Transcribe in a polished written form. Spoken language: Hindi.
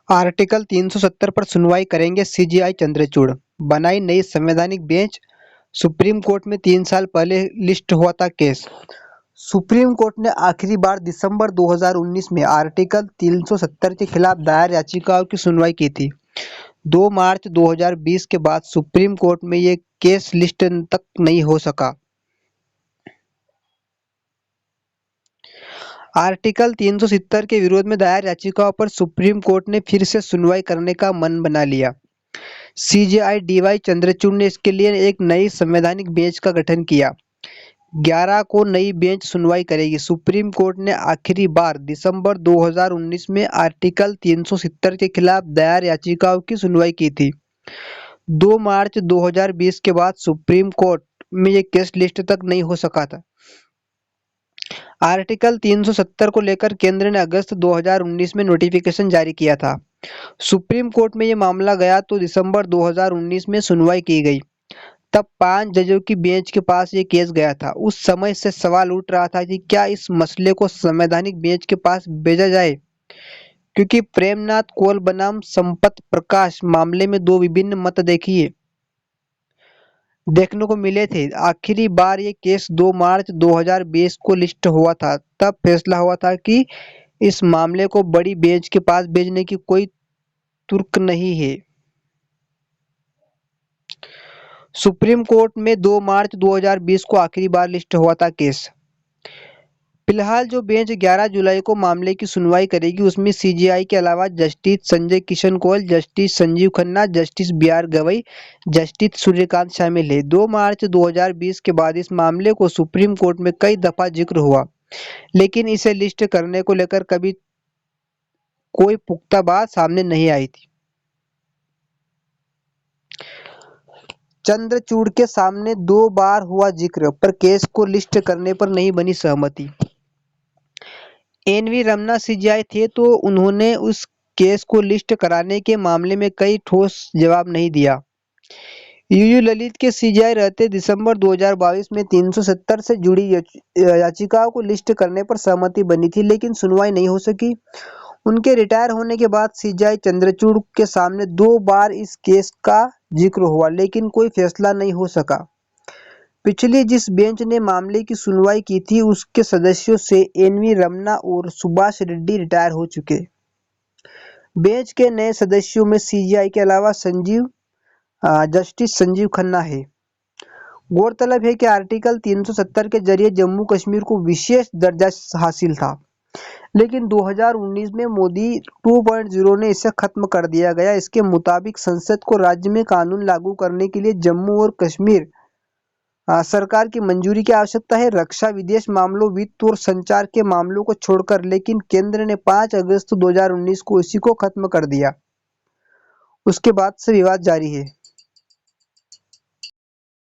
आर्टिकल 370 पर सुनवाई करेंगे सीजेआई चंद्रचूड़। बनाई नई संवैधानिक बेंच। सुप्रीम कोर्ट में 3 साल पहले लिस्ट हुआ था केस। सुप्रीम कोर्ट ने आखिरी बार दिसंबर 2019 में आर्टिकल 370 के खिलाफ दायर याचिकाओं की सुनवाई की थी। 2 मार्च 2020 के बाद सुप्रीम कोर्ट में ये केस लिस्ट तक नहीं हो सका। आर्टिकल 370 के विरोध में दायर याचिकाओं पर सुप्रीम कोर्ट ने फिर से सुनवाई करने का मन बना लिया। सीजेआई डीवाई चंद्रचूड़ ने इसके लिए एक नई संवैधानिक बेंच का गठन किया। 11 को नई बेंच सुनवाई करेगी। सुप्रीम कोर्ट ने आखिरी बार दिसंबर 2019 में आर्टिकल 370 के खिलाफ दायर याचिकाओं की सुनवाई की थी। 2 मार्च 2020 के बाद सुप्रीम कोर्ट में ये केस लिस्ट तक नहीं हो सका था। आर्टिकल 370 को लेकर केंद्र ने अगस्त 2019 में नोटिफिकेशन जारी किया था। सुप्रीम कोर्ट में ये मामला गया तो दिसंबर 2019 में सुनवाई की गई। तब 5 जजों की बेंच के पास ये केस गया था। उस समय से सवाल उठ रहा था कि क्या इस मसले को संवैधानिक बेंच के पास भेजा जाए, क्योंकि प्रेमनाथ कौल बनाम संपत प्रकाश मामले में 2 विभिन्न मत देखने को मिले थे। आखिरी बार ये केस 2 मार्च 2020 को लिस्ट हुआ था। तब फैसला हुआ था कि इस मामले को बड़ी बेंच के पास भेजने की कोई तुर्क नहीं है। सुप्रीम कोर्ट में 2 मार्च 2020 को आखिरी बार लिस्ट हुआ था केस। फिलहाल जो बेंच 11 जुलाई को मामले की सुनवाई करेगी उसमें सीजेआई के अलावा justice Sanjay Kishan Kaul, justice Sanjiv Khanna, justice BR Gavai, justice Suryakant शामिल है। 2 मार्च 2020 के बाद इस मामले को सुप्रीम कोर्ट में कई दफा जिक्र हुआ, लेकिन इसे लिस्ट करने को लेकर कभी कोई पुख्ता बात सामने नहीं आई थी। चंद्रचूड़ के सामने 2 बार हुआ जिक्र, पर केस को लिस्ट करने पर नहीं बनी सहमति। एनवी रमन्ना सीजेआई थे तो उन्होंने उस केस को लिस्ट कराने के मामले में कई ठोस जवाब नहीं दिया। यूयू ललित के सीजेआई रहते दिसंबर 2022 में 370 से जुड़ी याचिकाओं को लिस्ट करने पर सहमति बनी थी, लेकिन सुनवाई नहीं हो सकी। उनके रिटायर होने के बाद सीजेआई चंद्रचूड़ के सामने 2 बार इस केस का जिक्र हुआ, लेकिन कोई फैसला नहीं हो सका। पिछली जिस बेंच ने मामले की सुनवाई की थी उसके सदस्यों से एनवी रमन्ना और सुभाष रेड्डी रिटायर हो चुके। बेंच के नए सदस्यों में सीजेआई के अलावा जस्टिस संजीव खन्ना है। गौरतलब है कि आर्टिकल 370 के जरिए जम्मू कश्मीर को विशेष दर्जा हासिल था, लेकिन 2019 में मोदी 2.0 ने इसे खत्म कर दिया गया। इसके मुताबिक संसद को राज्य में कानून लागू करने के लिए जम्मू और कश्मीर सरकार की मंजूरी की आवश्यकता है। रक्षा, विदेश मामलों, वित्त और संचार के मामलों को छोड़कर, लेकिन केंद्र ने 5 अगस्त 2019 को इसी को खत्म कर दिया। उसके बाद से विवाद जारी है।